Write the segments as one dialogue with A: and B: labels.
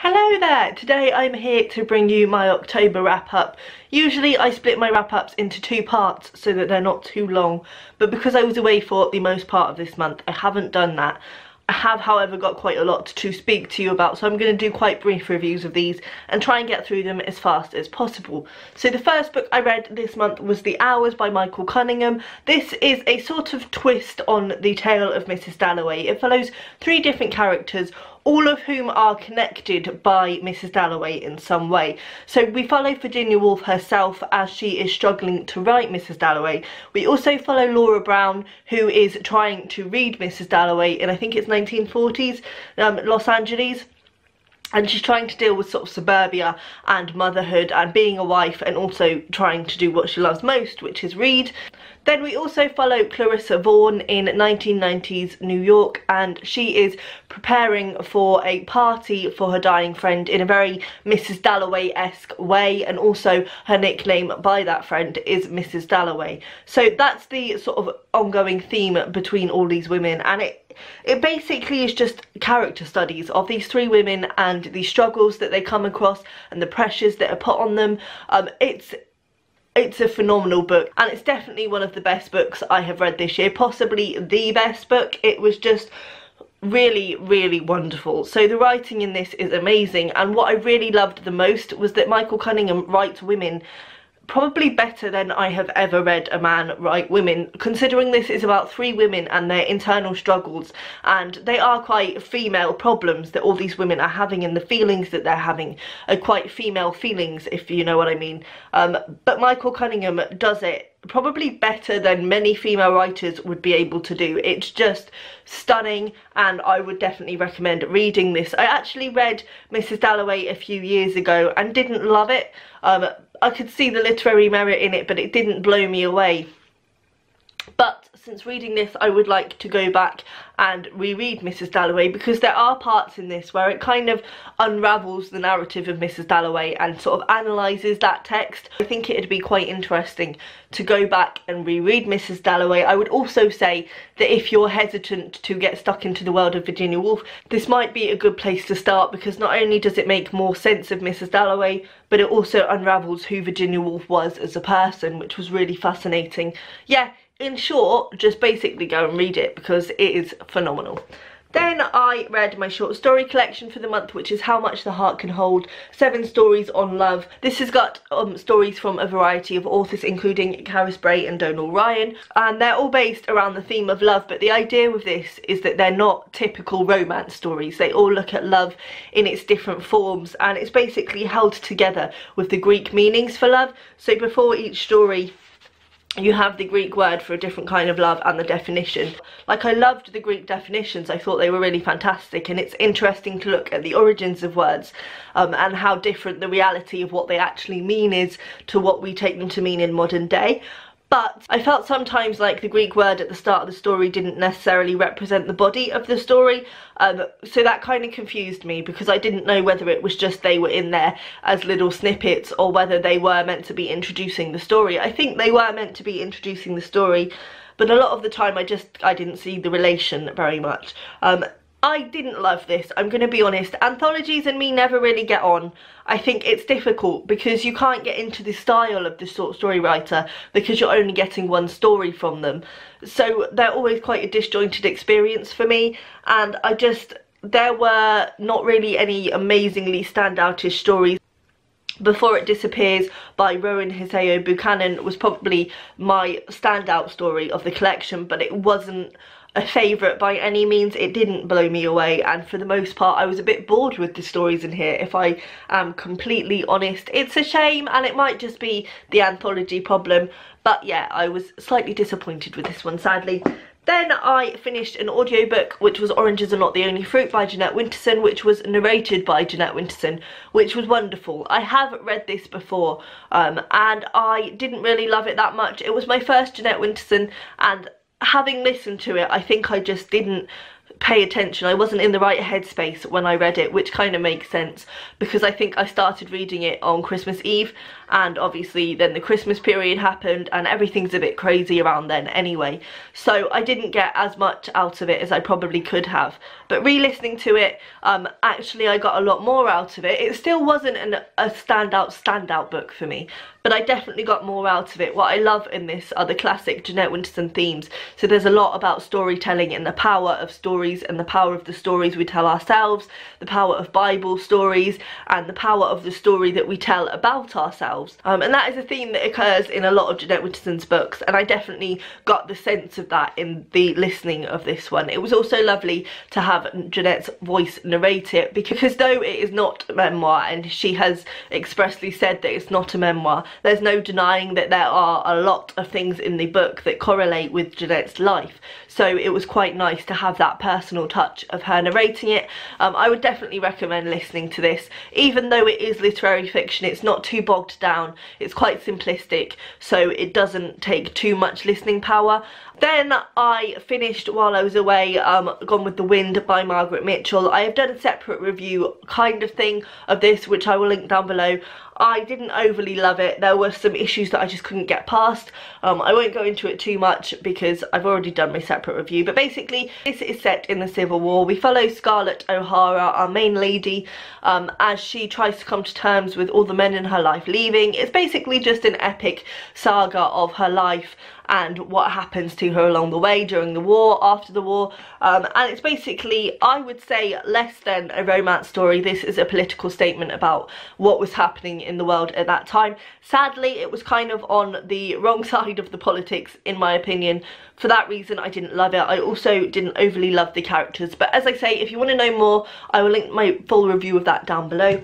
A: Hello there! Today I'm here to bring you my October wrap-up. Usually I split my wrap-ups into two parts so that they're not too long, but because I was away for the most part of this month, I haven't done that. I have, however, got quite a lot to speak to you about, so I'm going to do quite brief reviews of these and try and get through them as fast as possible. So the first book I read this month was The Hours by Michael Cunningham. This is a sort of twist on the tale of Mrs. Dalloway. It follows three different characters, all of whom are connected by Mrs. Dalloway in some way. So we follow Virginia Woolf herself as she is struggling to write Mrs. Dalloway. We also follow Laura Brown, who is trying to read Mrs. Dalloway in, I think it's 1940s, Los Angeles. And she's trying to deal with sort of suburbia and motherhood and being a wife, and also trying to do what she loves most, which is read. Then we also follow Clarissa Vaughan in 1990s New York, and she is preparing for a party for her dying friend in a very Mrs. Dalloway-esque way, and also her nickname by that friend is Mrs. Dalloway. So that's the sort of ongoing theme between all these women, and it basically is just character studies of these three women and the struggles that they come across and the pressures that are put on them. It's a phenomenal book, and it's definitely one of the best books I have read this year, possibly the best book. It was just really, really wonderful. So the writing in this is amazing, and what I really loved the most was that Michael Cunningham writes women probably better than I have ever read a man write women, considering this is about three women and their internal struggles, and they are quite female problems that all these women are having, and the feelings that they're having are quite female feelings, if you know what I mean. But Michael Cunningham does it probably better than many female writers would be able to do. It's just stunning, and I would definitely recommend reading this. I actually read Mrs. Dalloway a few years ago and didn't love it. I could see the literary merit in it, but it didn't blow me away. But since reading this, I would like to go back and reread Mrs. Dalloway, because there are parts in this where it kind of unravels the narrative of Mrs. Dalloway and sort of analyses that text. I think it'd be quite interesting to go back and reread Mrs. Dalloway. I would also say that if you're hesitant to get stuck into the world of Virginia Woolf, this might be a good place to start, because not only does it make more sense of Mrs. Dalloway, but it also unravels who Virginia Woolf was as a person, which was really fascinating. Yeah, in short, just basically go and read it, because it is phenomenal. Then I read my short story collection for the month, which is How Much the Heart Can Hold, 7 stories on love. This has got stories from a variety of authors, including Caris Bray and Donal Ryan, and they're all based around the theme of love, but the idea with this is that they're not typical romance stories. They all look at love in its different forms, and it's basically held together with the Greek meanings for love. So before each story, you have the Greek word for a different kind of love and the definition. Like, I loved the Greek definitions. I thought they were really fantastic, and it's interesting to look at the origins of words and how different the reality of what they actually mean is to what we take them to mean in modern day. But I felt sometimes like the Greek word at the start of the story didn't necessarily represent the body of the story, so that kind of confused me, because I didn't know whether it was just they were in there as little snippets or whether they were meant to be introducing the story. I think they were meant to be introducing the story, but a lot of the time I didn't see the relation very much. I didn't love this, I'm going to be honest. Anthologies and me never really get on. I think it's difficult because you can't get into the style of the short story writer because you're only getting one story from them. So they're always quite a disjointed experience for me, and there were not really any amazingly standoutish stories. Before It Disappears by Rowan Hiseo Buchanan was probably my standout story of the collection, but it wasn't a favourite by any means. It didn't blow me away, and for the most part I was a bit bored with the stories in here, if I am completely honest. It's a shame, and it might just be the anthology problem, but yeah, I was slightly disappointed with this one, sadly. Then I finished an audiobook, which was Oranges Are Not the Only Fruit by Jeanette Winterson, which was narrated by Jeanette Winterson, which was wonderful. I have read this before, and I didn't really love it that much. It was my first Jeanette Winterson, and having listened to it, I think I just didn't pay attention. I wasn't in the right headspace when I read it, which kind of makes sense because I think I started reading it on Christmas Eve, and obviously then the Christmas period happened and everything's a bit crazy around then anyway, so I didn't get as much out of it as I probably could have. But re-listening to it, actually I got a lot more out of it. It still wasn't a standout book for me, but I definitely got more out of it. What I love in this are the classic Jeanette Winterson themes. So there's a lot about storytelling and the power of stories and the power of the stories we tell ourselves, the power of Bible stories, and the power of the story that we tell about ourselves. And that is a theme that occurs in a lot of Jeanette Winterson's books, and I definitely got the sense of that in the listening of this one. It was also lovely to have Jeanette's voice narrate it, because though it is not a memoir, and she has expressly said that it's not a memoir, there's no denying that there are a lot of things in the book that correlate with Jeanette's life. So it was quite nice to have that personal touch of her narrating it. I would definitely recommend listening to this. Even though it is literary fiction, it's not too bogged down, it's quite simplistic, so it doesn't take too much listening power. Then I finished while I was away Gone with the Wind by Margaret Mitchell. I have done a separate review kind of thing of this, which I will link down below. I didn't overly love it. There were some issues that I just couldn't get past. I won't go into it too much because I've already done my separate review, but basically this is set in the Civil War. We follow Scarlett O'Hara, our main lady, as she tries to come to terms with all the men in her life leaving. It's basically just an epic saga of her life and what happens to her along the way, during the war, after the war, and it's basically, I would say, less than a romance story. This is a political statement about what was happening in the world at that time. Sadly, it was kind of on the wrong side of the politics, in my opinion. For that reason, I didn't love it. I also didn't overly love the characters, but as I say, if you want to know more, I will link my full review of that down below.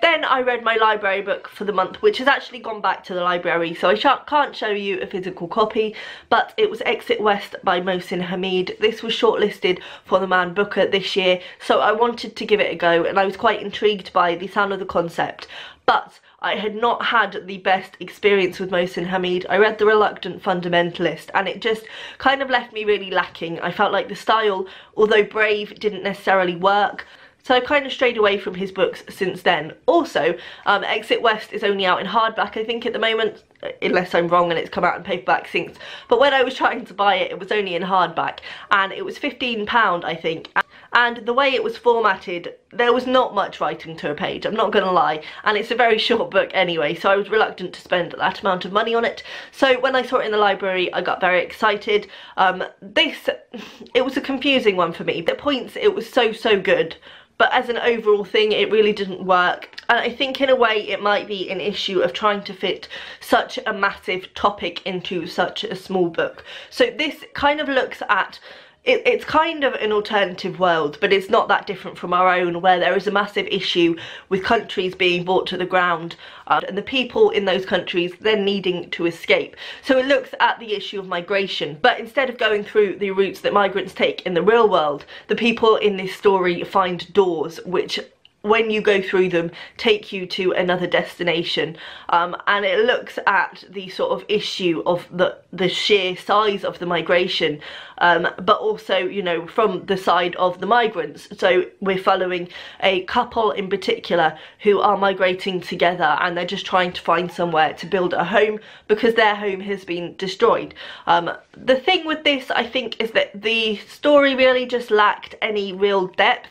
A: Then I read my library book for the month, which has actually gone back to the library, so I can't show you a physical copy, but it was Exit West by Mohsin Hamid. This was shortlisted for the Man Booker this year, so I wanted to give it a go, and I was quite intrigued by the sound of the concept, but I had not had the best experience with Mohsin Hamid. I read The Reluctant Fundamentalist and it just kind of left me really lacking. I felt like the style, although brave, didn't necessarily work. So I kind of strayed away from his books since then. Also, Exit West is only out in hardback, I think, at the moment, unless I'm wrong and it's come out in paperback since. But when I was trying to buy it, it was only in hardback, and it was £15, I think. And the way it was formatted, there was not much writing to a page, I'm not gonna lie, and it's a very short book anyway, so I was reluctant to spend that amount of money on it. So when I saw it in the library, I got very excited. It was a confusing one for me. At points, it was so good, but as an overall thing, it really didn't work. And I think in a way it might be an issue of trying to fit such a massive topic into such a small book. So this kind of looks at, it's kind of an alternative world, but it's not that different from our own, where there is a massive issue with countries being brought to the ground and the people in those countries then needing to escape. So it looks at the issue of migration, but instead of going through the routes that migrants take in the real world, the people in this story find doors which, when you go through them, take you to another destination, and it looks at the sort of issue of the sheer size of the migration, but also, you know, from the side of the migrants. So we're following a couple in particular who are migrating together, and they're just trying to find somewhere to build a home because their home has been destroyed. The thing with this, I think, is that the story really just lacked any real depth,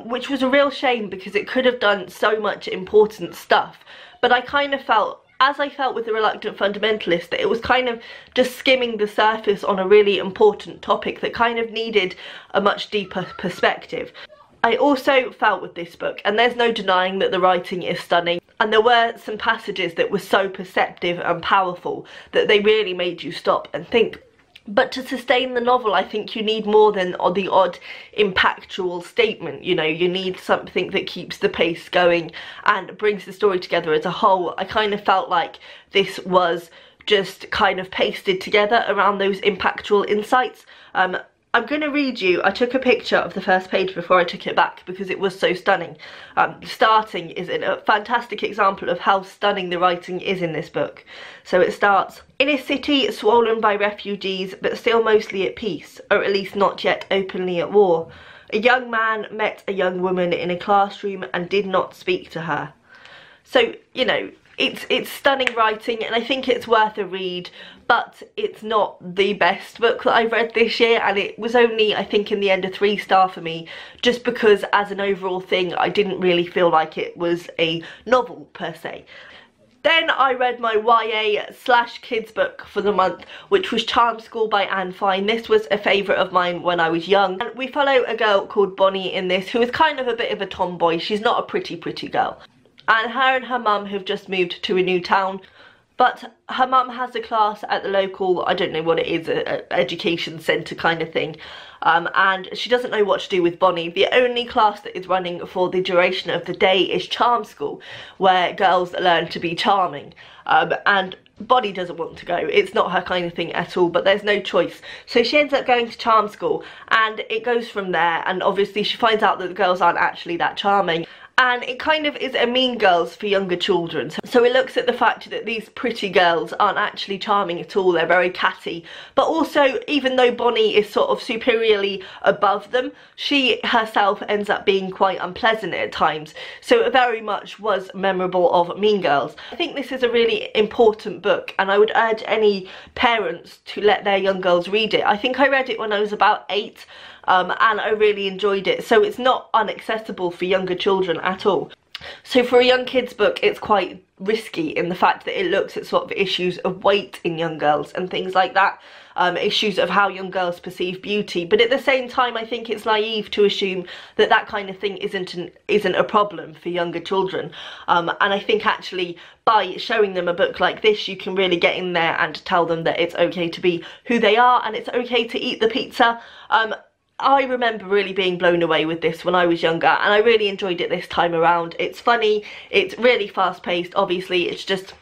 A: which was a real shame because it could have done so much important stuff. But I kind of felt, as I felt with The Reluctant Fundamentalist, that it was kind of just skimming the surface on a really important topic that kind of needed a much deeper perspective. I also felt with this book, and there's no denying that the writing is stunning, and there were some passages that were so perceptive and powerful that they really made you stop and think. But to sustain the novel, I think you need more than the odd impactful statement. You know, you need something that keeps the pace going and brings the story together as a whole. I kind of felt like this was just kind of pasted together around those impactful insights. I'm going to read you, I took a picture of the first page before I took it back because it was so stunning. Starting is a fantastic example of how stunning the writing is in this book. So it starts, in a city swollen by refugees but still mostly at peace, or at least not yet openly at war, a young man met a young woman in a classroom and did not speak to her. So, you know, it's stunning writing, and I think it's worth a read, but it's not the best book that I've read this year, and it was only, I think, in the end a 3-star for me, just because as an overall thing I didn't really feel like it was a novel per se. Then I read my YA/kids book for the month, which was Charm School by Anne Fine. This was a favourite of mine when I was young. And we follow a girl called Bonnie in this, who is kind of a bit of a tomboy. She's not a pretty girl. And her mum have just moved to a new town, but her mum has a class at the local, I don't know what it is, a education centre kind of thing, and she doesn't know what to do with Bonnie. The only class that is running for the duration of the day is Charm School, where girls learn to be charming, and Bonnie doesn't want to go. It's not her kind of thing at all, but there's no choice. So she ends up going to Charm School, and it goes from there, and obviously she finds out that the girls aren't actually that charming. And it kind of is a Mean Girls for younger children. So it looks at the fact that these pretty girls aren't actually charming at all, they're very catty. But also, even though Bonnie is sort of superiorly above them, she herself ends up being quite unpleasant at times. So it very much was memorable of Mean Girls. I think this is a really important book, and I would urge any parents to let their young girls read it. I think I read it when I was about 8. And I really enjoyed it, so it's not inaccessible for younger children at all. So for a young kids book, it's quite risky in the fact that it looks at sort of issues of weight in young girls and things like that, issues of how young girls perceive beauty, but at the same time I think it's naive to assume that that kind of thing isn't a problem for younger children, and I think actually by showing them a book like this you can really get in there and tell them that it's okay to be who they are and it's okay to eat the pizza. I remember really being blown away with this when I was younger, and I really enjoyed it this time around. It's funny, it's really fast paced, obviously it's just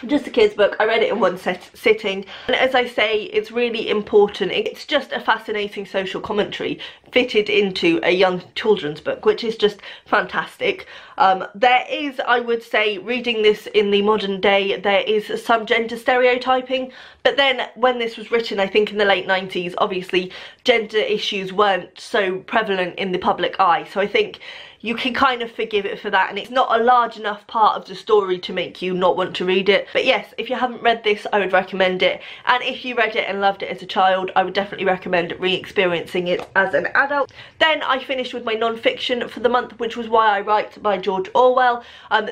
A: a kids book. I read it in one sitting, and as I say, it's really important. It's just a fascinating social commentary fitted into a young children's book, which is just fantastic. There is, I would say, reading this in the modern day, there is some gender stereotyping, but then when this was written, I think in the late 90s, obviously gender issues weren't so prevalent in the public eye, so I think you can kind of forgive it for that, and it's not a large enough part of the story to make you not want to read it. But yes, if you haven't read this, I would recommend it, and if you read it and loved it as a child, I would definitely recommend re-experiencing it as an adult. Then I finished with my non-fiction for the month, which was Why I Write by George Orwell.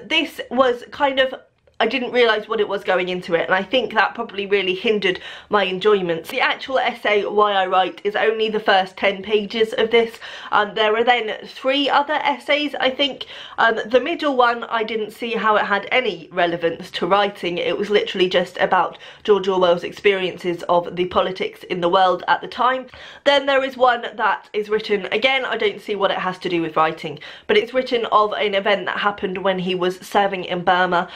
A: This was kind of, I didn't realise what it was going into it, and I think that probably really hindered my enjoyment. The actual essay, Why I Write, is only the first 10 pages of this. There are then 3 other essays, I think. The middle one, I didn't see how it had any relevance to writing. It was literally just about George Orwell's experiences of the politics in the world at the time. Then there is one that is written, again, I don't see what it has to do with writing, but it's written of an event that happened when he was serving in Burma.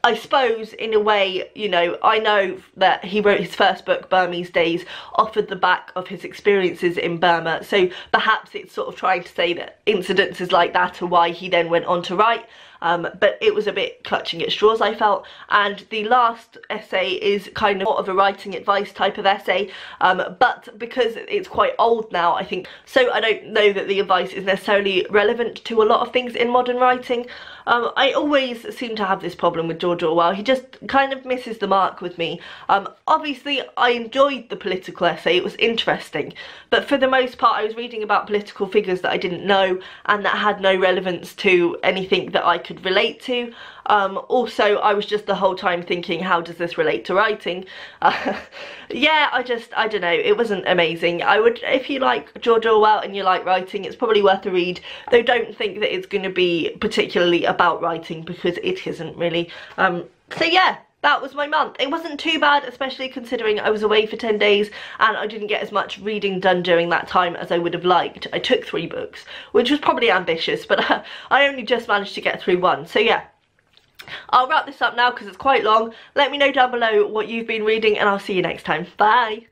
A: I suppose, in a way, you know, I know that he wrote his first book, Burmese Days, off of the back of his experiences in Burma, so perhaps it's sort of trying to say that incidences like that are why he then went on to write. But it was a bit clutching at straws, I felt. And the last essay is kind of more of a writing advice type of essay, but because it's quite old now, I think, so I don't know that the advice is necessarily relevant to a lot of things in modern writing. I always seem to have this problem with George Orwell. He just kind of misses the mark with me. Obviously, I enjoyed the political essay, it was interesting, but for the most part I was reading about political figures that I didn't know and that had no relevance to anything that I could relate to. Also, I was just the whole time thinking, how does this relate to writing? Yeah, I don't know, it wasn't amazing. I would, if you like George Orwell and you like writing, it's probably worth a read, though don't think that it's going to be particularly about writing, because it isn't really. So yeah, that was my month. It wasn't too bad, especially considering I was away for 10 days and I didn't get as much reading done during that time as I would have liked. I took 3 books, which was probably ambitious, but I only just managed to get through 1. So yeah, I'll wrap this up now because it's quite long. Let me know down below what you've been reading and I'll see you next time. Bye!